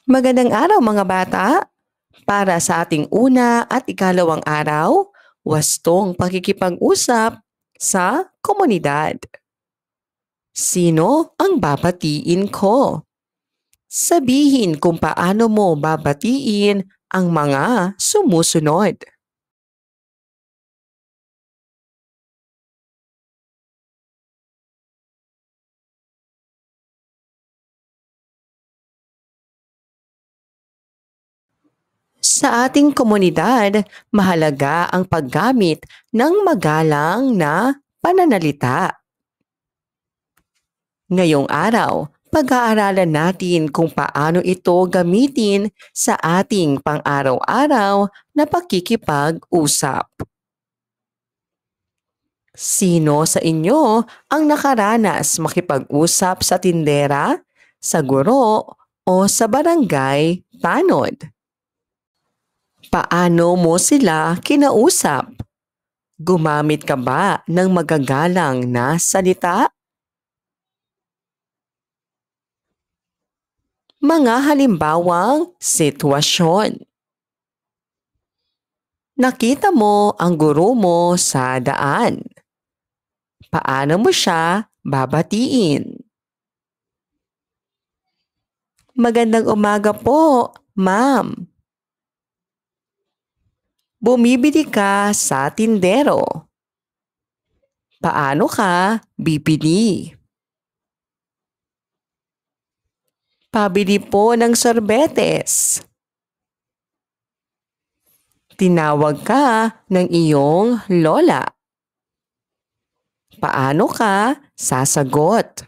Magandang araw mga bata! Para sa ating una at ikalawang araw, wastong pakikipag-usap sa komunidad. Sino ang babatiin ko? Sabihin kung paano mo babatiin ang mga sumusunod. Sa ating komunidad, mahalaga ang paggamit ng magalang na pananalita. Ngayong araw, pag-aaralan natin kung paano ito gamitin sa ating pang-araw-araw na pakikipag-usap. Sino sa inyo ang nakaranas makipag-usap sa tindera, sa guro, o sa barangay tanod? Paano mo sila kinausap? Gumamit ka ba ng magagalang na salita? Mga halimbawang sitwasyon. Nakita mo ang guro mo sa daan. Paano mo siya babatiin? Magandang umaga po, ma'am. Bumibili ka sa tindero. Paano ka bibili? Pabili po ng sorbetes. Tinawag ka ng iyong lola. Paano ka sasagot?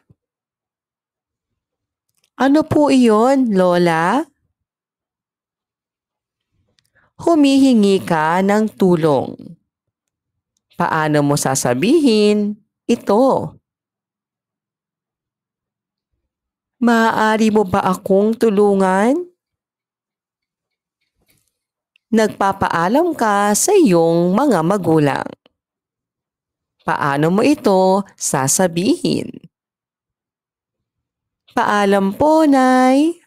Ano po iyon, lola? Humihingi ka ng tulong. Paano mo sasabihin ito? Maaari mo ba akong tulungan? Nagpapaalam ka sa iyong mga magulang. Paano mo ito sasabihin? Paalam po, Nay.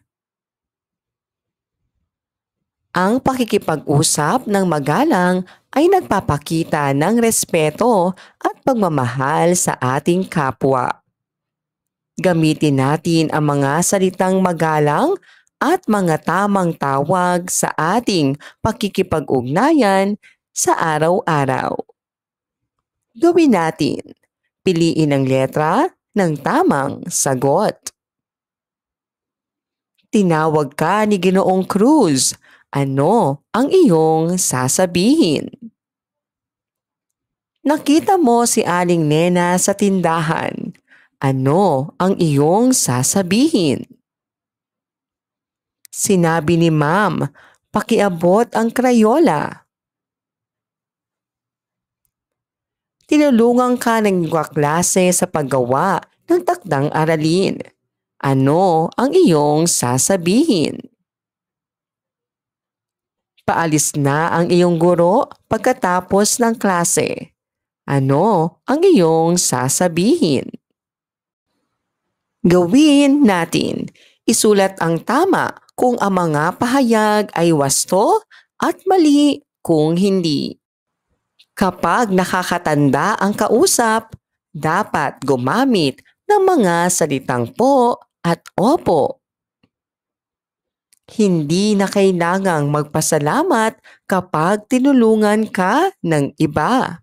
Ang pakikipag-usap ng magalang ay nagpapakita ng respeto at pagmamahal sa ating kapwa. Gamitin natin ang mga salitang magalang at mga tamang tawag sa ating pakikipag-ugnayan sa araw-araw. Gawin natin. Piliin ang letra ng tamang sagot. Tinawag ka ni Ginoong Cruz. Ano ang iyong sasabihin? Nakita mo si Aling Nena sa tindahan. Ano ang iyong sasabihin? Sinabi ni Ma'am, pakiabot ang krayola. Tinulungan ka ng kaklase sa paggawa ng takdang aralin. Ano ang iyong sasabihin? Paalis na ang iyong guro pagkatapos ng klase. Ano ang iyong sasabihin? Gawin natin. Isulat ang tama kung ang mga pahayag ay wasto at mali kung hindi. Kapag nakakatanda ang kausap, dapat gumamit ng mga salitang po at opo. Hindi na kailangang magpasalamat kapag tinulungan ka ng iba.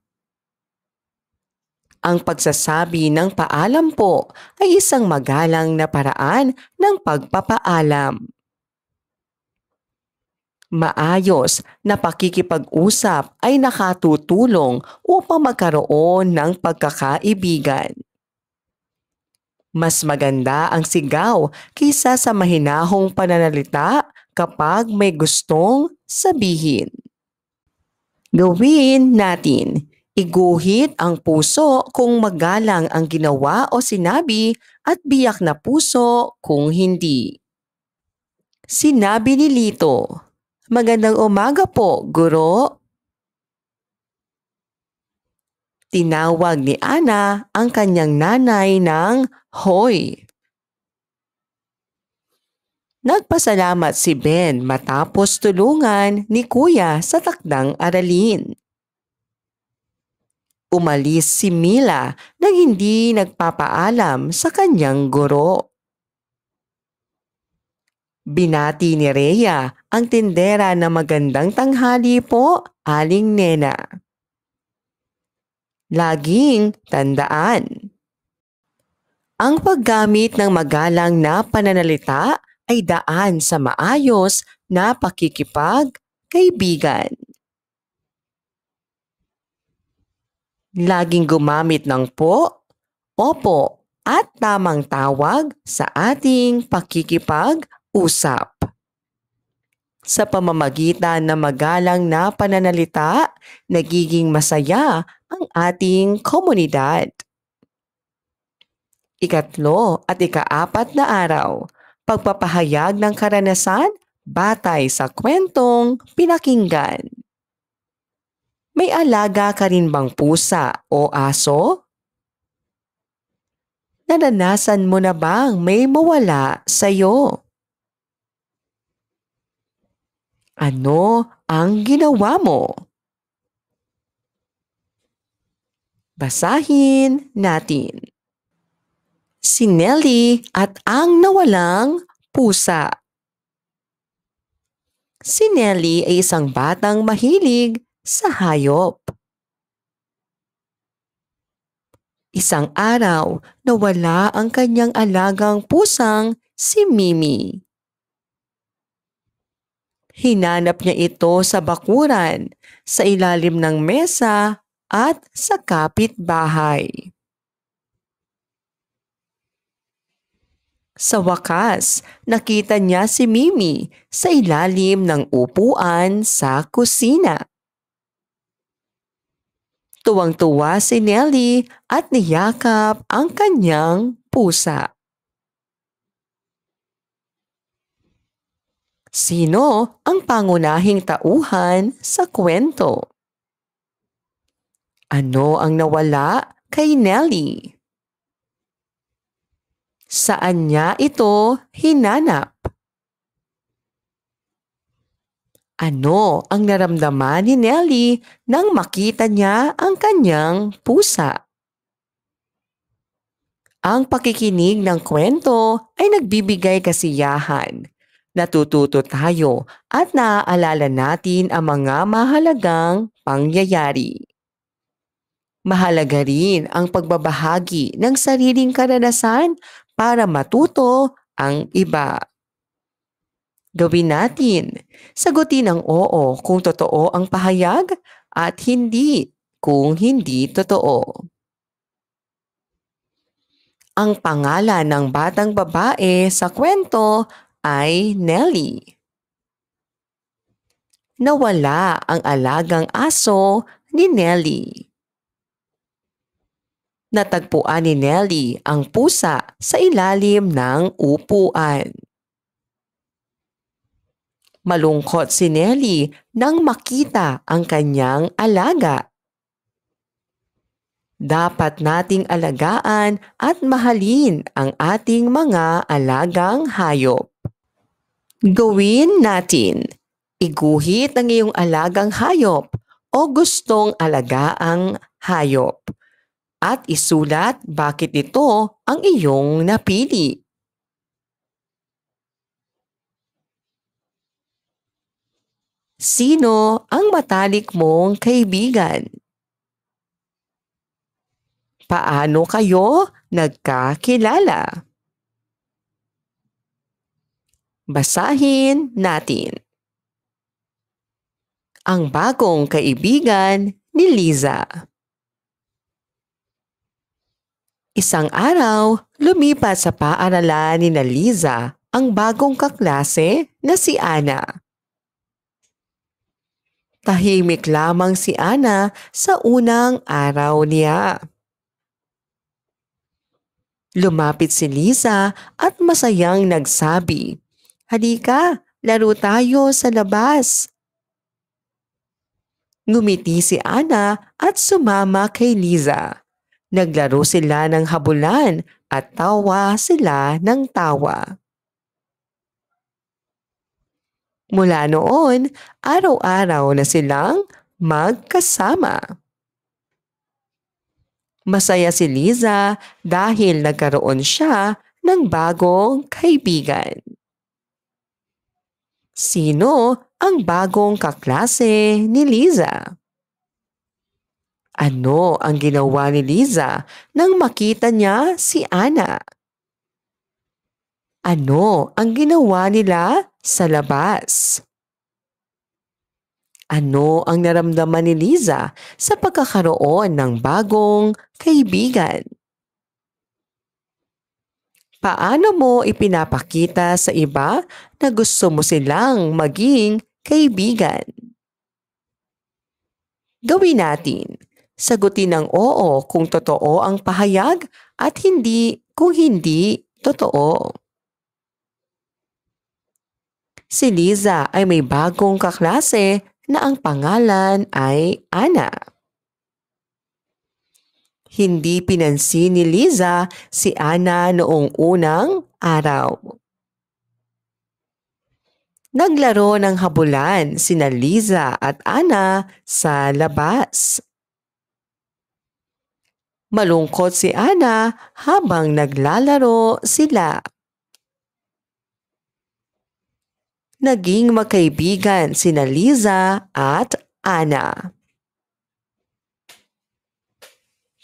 Ang pagsasabi ng paalam po ay isang magalang na paraan ng pagpapaalam. Maayos na pakikipag-usap ay nakatutulong upang magkaroon ng pagkakaibigan. Mas maganda ang sigaw kaysa sa mahinahong pananalita kapag may gustong sabihin. Gawin natin. Iguhit ang puso kung magalang ang ginawa o sinabi at biyak na puso kung hindi. Sinabi ni Lito, magandang umaga po, guro. Tinawag ni Ana ang kanyang nanay ng hoy. Nagpasalamat si Ben matapos tulungan ni Kuya sa takdang aralin. Umalis si Mila nang hindi nagpapaalam sa kanyang guro. Binati ni Rhea ang tindera na magandang tanghali po, Aling Nena. Laging tandaan. Ang paggamit ng magalang na pananalita ay daan sa maayos na pakikipag-kaibigan. Laging gumamit ng po, opo at tamang tawag sa ating pakikipag-usap. Sa pamamagitan ng magalang na pananalita, nagiging masaya ang ating komunidad. Ikatlo at ikaapat na araw, pagpapahayag ng karanasan batay sa kwentong pinakinggan. May alaga ka rin bang pusa o aso? Naranasan mo na bang may mawala sa'yo? Ano ang ginawa mo? Basahin natin. Si Nelly at ang nawalang pusa. Si Nelly ay isang batang mahilig sa hayop. Isang araw, nawala ang kanyang alagang pusang si Mimi. Hinanap niya ito sa bakuran, sa ilalim ng mesa at sa kapitbahay. Sa wakas, nakita niya si Mimi sa ilalim ng upuan sa kusina. Tuwang-tuwa si Nelly at niyakap ang kanyang pusa. Sino ang pangunahing tauhan sa kwento? Ano ang nawala kay Nelly? Saan niya ito hinanap? Ano ang naramdaman ni Nelly nang makita niya ang kanyang pusa? Ang pakikinig ng kwento ay nagbibigay kasiyahan. Natututo tayo at naaalala natin ang mga mahalagang pangyayari. Mahalaga rin ang pagbabahagi ng sariling karanasan para matuto ang iba. Gawin natin. Sagutin ang oo kung totoo ang pahayag at hindi kung hindi totoo. Ang pangalan ng batang babae sa kwento ay Nelly. Nawala ang alagang aso ni Nelly. Natagpuan ni Nelly ang pusa sa ilalim ng upuan. Malungkot si Nelly nang makita ang kanyang alaga. Dapat nating alagaan at mahalin ang ating mga alagang hayop. Gawin natin. Iguhit ang iyong alagang hayop o gustong alagaang hayop. At isulat bakit ito ang iyong napili. Sino ang matalik mong kaibigan? Paano kayo nagkakilala? Basahin natin. Ang bagong kaibigan ni Liza. Isang araw, lumipat sa paaralan ni Liza ang bagong kaklase na si Ana. Tahimik lamang si Ana sa unang araw niya. Lumapit si Liza at masayang nagsabi, "Halika, laro tayo sa labas." Ngumiti si Ana at sumama kay Liza. Naglaro sila ng habulan at tawa sila ng tawa. Mula noon, araw-araw na silang magkasama. Masaya si Liza dahil nagkaroon siya ng bagong kaibigan. Sino ang bagong kaklase ni Liza? Ano ang ginawa ni Liza nang makita niya si Ana? Ano ang ginawa nila sa labas? Ano ang naramdaman ni Liza sa pagkakaroon ng bagong kaibigan? Paano mo ipinapakita sa iba na gusto mo silang maging kaibigan? Gawin natin. Sagutin ng oo kung totoo ang pahayag at hindi kung hindi totoo. Si Liza ay may bagong kaklase na ang pangalan ay Ana. Hindi pinansin ni Liza si Ana noong unang araw. Naglaro ng habulan sina Liza at Ana sa labas. Malungkot si Ana habang naglalaro sila. Naging magkaibigan sina Liza at Ana.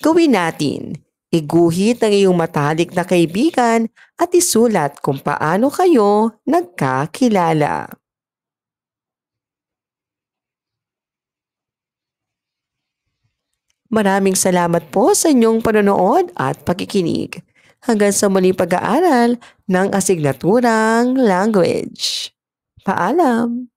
Gawin natin. Iguhit ang iyong matalik na kaibigan at isulat kung paano kayo nagkakilala. Maraming salamat po sa inyong panonood at pakikinig. Hanggang sa muling pag-aaral ng asignaturang language. Paalam!